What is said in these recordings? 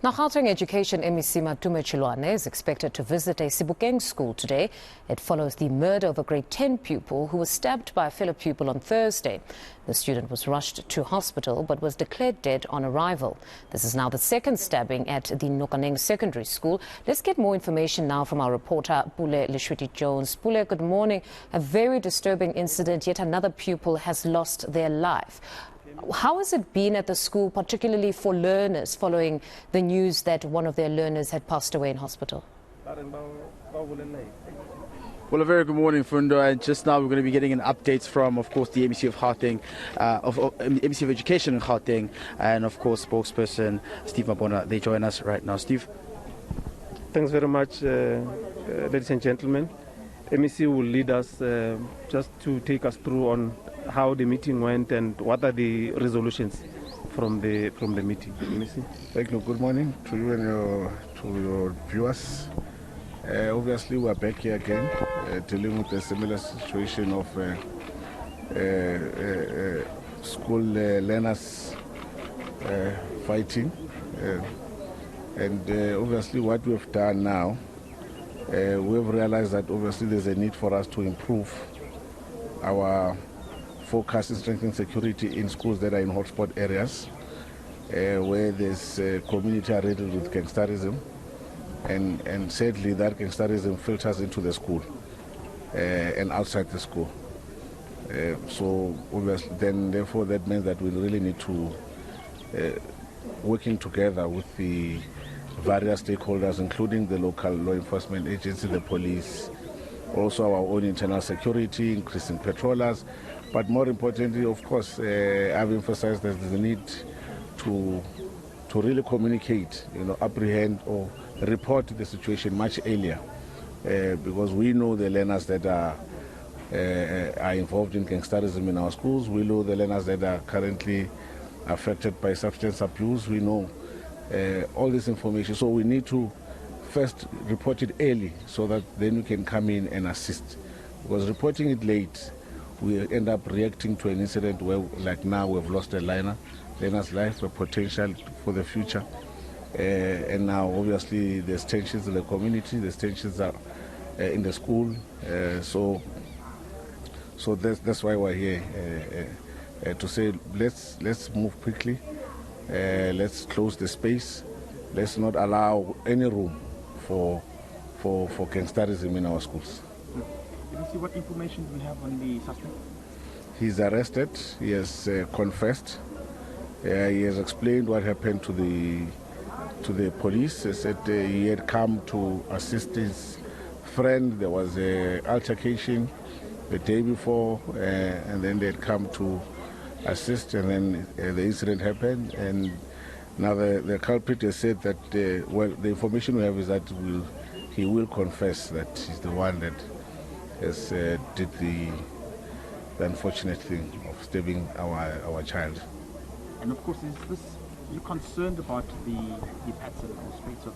Now, Gauteng Education MEC Matome Chiloane is expected to visit a Sebokeng school today. It follows the murder of a grade 10 pupil who was stabbed by a fellow pupil on Thursday. The student was rushed to hospital but was declared dead on arrival. This is now the second stabbing at the Gauteng Secondary School. Let's get more information now from our reporter, Pule Letshwiti-Jones. Pule, good morning. A very disturbing incident. Yet another pupil has lost their life. How has it been at the school, particularly for learners, following the news that one of their learners had passed away in hospital? Well, a very good morning, Fundo. And just now we're going to be getting an update from, of course, the MEC of Gauteng, MEC of Education in Gauteng, and, of course, spokesperson Steve Mabona. They join us right now. Steve. Thanks very much, ladies and gentlemen. MEC will lead us just to take us through on how the meeting went and what are the resolutions from the meeting. MEC. Thank you. Good morning to you and your viewers. Obviously, we are back here again dealing with a similar situation of school learners fighting. And obviously, what we have done now, we have realized that obviously there's a need for us to improve our focus in strengthening security in schools that are in hotspot areas, where there's community are riddled with gangsterism, and sadly that gangsterism filters into the school and outside the school. So obviously, then therefore that means that we really need to working together with the various stakeholders, including the local law enforcement agency, the police, also our own internal security, increasing patrollers. But more importantly, of course, I've emphasized that there's a need to really communicate, apprehend or report the situation much earlier, because we know the learners that are involved in gangsterism in our schools. We know the learners that are currently affected by substance abuse. We know all this information. So we need to first report it early so that then we can come in and assist. Because reporting it late, we end up reacting to an incident where, like now, we've lost a learner's life, a potential for the future. And now, obviously, there's tensions in the community, there's tensions in the school. So that's why we're here, to say let's move quickly, let's close the space, let's not allow any room for gangsterism in our schools. Can you see what information we have on the suspect? He's arrested. He has confessed. He has explained what happened to the police. He said he had come to assist his friend. There was an altercation the day before, and then they had come to assist, and then the incident happened. And now the culprit has said that, the information we have is that he will confess that he's the one that has did the unfortunate thing of stabbing our child. And of course, you're concerned about the pattern or space of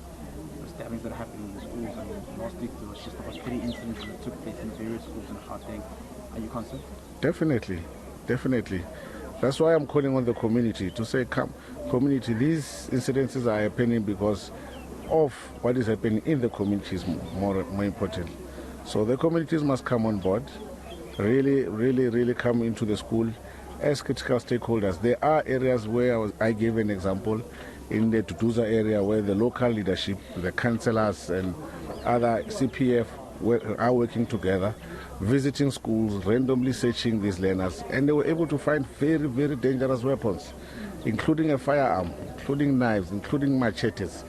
stabbings that are happening in the schools. I mean, last week there was just about 3 incidents that took place in various schools in Gauteng. Are you concerned? Definitely. That's why I'm calling on the community to say, come, community, these incidences are happening because of what is happening in the community is more important. So the communities must come on board, really come into the school as critical stakeholders. There are areas where I gave an example in the Tutuza area where the local leadership, the councillors and other CPF are working together, visiting schools, randomly searching these learners, and they were able to find very, very dangerous weapons, including a firearm, including knives, including machetes,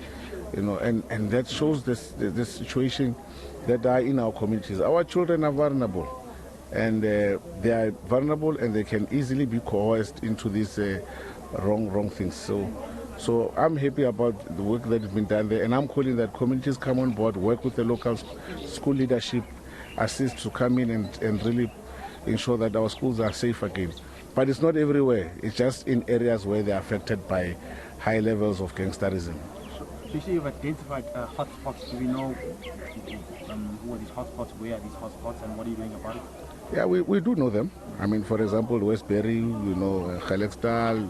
and that shows the situation that are in our communities. Our children are vulnerable, and they are vulnerable, and they can easily be coerced into these wrong things. So I'm happy about the work that has been done there, and I'm calling that communities come on board, work with the local school leadership, assist to come in and really ensure that our schools are safe again. But it's not everywhere. It's just in areas where they are affected by high levels of gangsterism. You say you've identified hotspots. Do we know who are these hotspots, where are these hotspots, and what are you doing about it? Yeah, we do know them. I mean, for example, Westbury, we know Gelextal.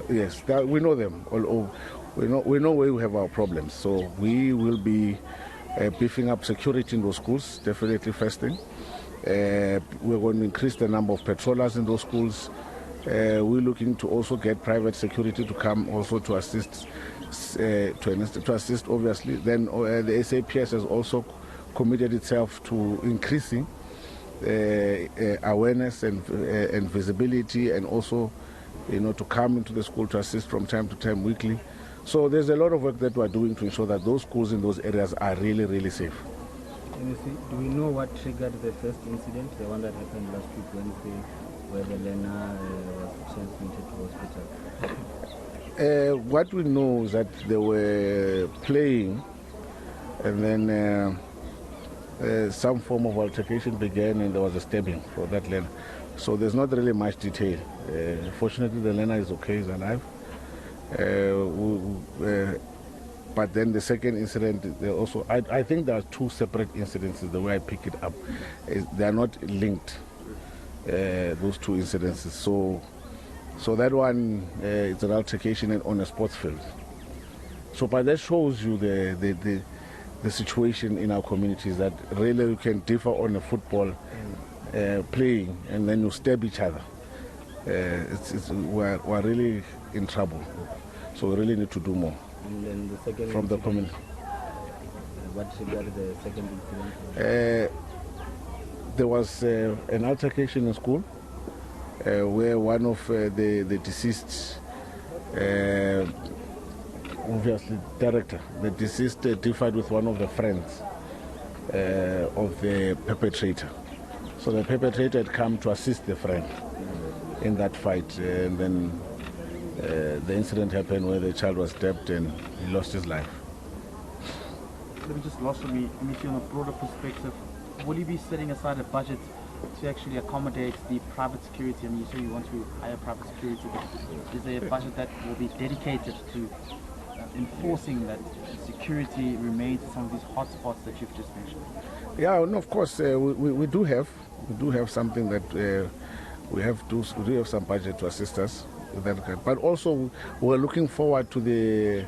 Yes, we know them all over. We know where we have our problems. So we will be beefing up security in those schools, definitely first thing. We're going to increase the number of patrollers in those schools. We're looking to also get private security to come also to assist, obviously. Then the SAPS has also committed itself to increasing awareness and visibility, and also, to come into the school to assist from time to time weekly. So there's a lot of work that we're doing to ensure that those schools in those areas are really, really safe. Do we know what triggered the first incident, the one that happened last week Wednesday, where the learner was transmitted to hospital? What we know is that they were playing, and then some form of altercation began, and there was a stabbing for that learner. So there's not really much detail. Fortunately, the learner is okay, he's alive. But then the second incident, also, I think there are two separate incidences, the way I pick it up. They are not linked, those two incidences. So that one, it's an altercation on a sports field. So but that shows you the situation in our communities, that really you can differ on a football playing, and then you stab each other. We're really in trouble. So we really need to do more. And then the second from the community. What triggered the second incident? There was an altercation in school where one of the deceased, obviously director, the deceased differed with one of the friends of the perpetrator. So the perpetrator had come to assist the friend in that fight, and then the incident happened where the child was stabbed and he lost his life. Let me just last for me, on a broader perspective, will you be setting aside a budget to actually accommodate the private security? I mean, you say you want to hire private security, but is there a budget that will be dedicated to enforcing that security remains in some of these hotspots that you've just mentioned? Yeah, no, of course, we do have something that we do have some budget to assist us with that. But also, we're looking forward to the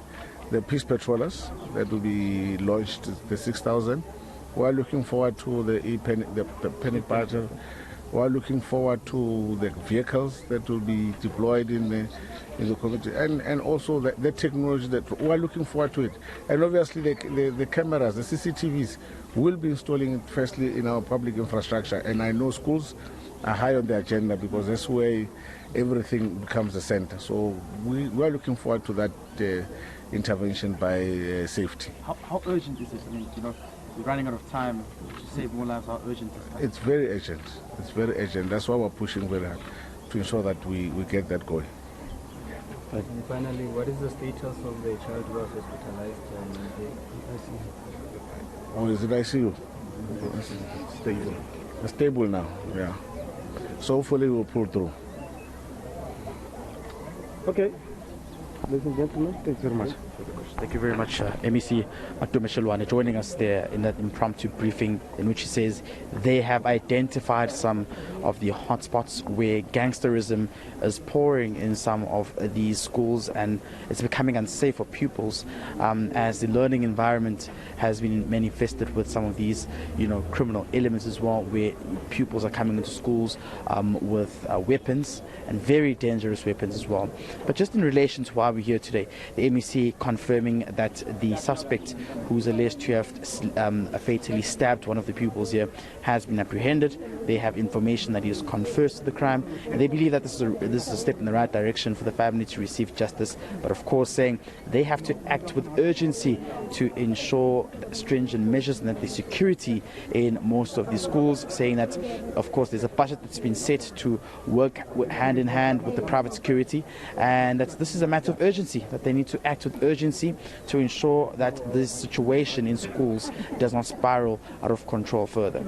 peace patrollers that will be launched, the 6,000. We're looking forward to the penny patrol. We're looking forward to the vehicles that will be deployed in the community, and also the technology that we're looking forward to it. And obviously the cameras, the CCTVs, will be installing it firstly in our public infrastructure. And I know schools are high on the agenda because that's where everything becomes the center. So we are looking forward to that intervention by safety. How urgent is this? I mean, we're running out of time to save more lives. How urgent is that? It's very urgent. It's very urgent. That's why we're pushing very hard to ensure that we get that going. And finally, what is the status of the child who was hospitalized in ICU? Oh, is it ICU? Stable. Stable now, yeah. So hopefully we'll pull through. Okay. Ladies and gentlemen, thank you very much. Thank you very much, MEC Matome Chiloane, joining us there in that impromptu briefing in which he says they have identified some of the hotspots where gangsterism is pouring in some of these schools, and it's becoming unsafe for pupils as the learning environment has been manifested with some of these, criminal elements as well, where pupils are coming into schools with weapons, and very dangerous weapons as well. But just in relation to why we're here today, the MEC confirming that the suspect, who's alleged to have fatally stabbed one of the pupils here, has been apprehended. They have information that he has confessed to the crime, and they believe that this is a step in the right direction for the family to receive justice. But of course, saying they have to act with urgency to ensure stringent measures and that the security in most of these schools, saying that of course there's a budget that's been set to work hand in hand with the private security, and that this is a matter of urgency, that they need to act with urgency to ensure that this situation in schools does not spiral out of control further.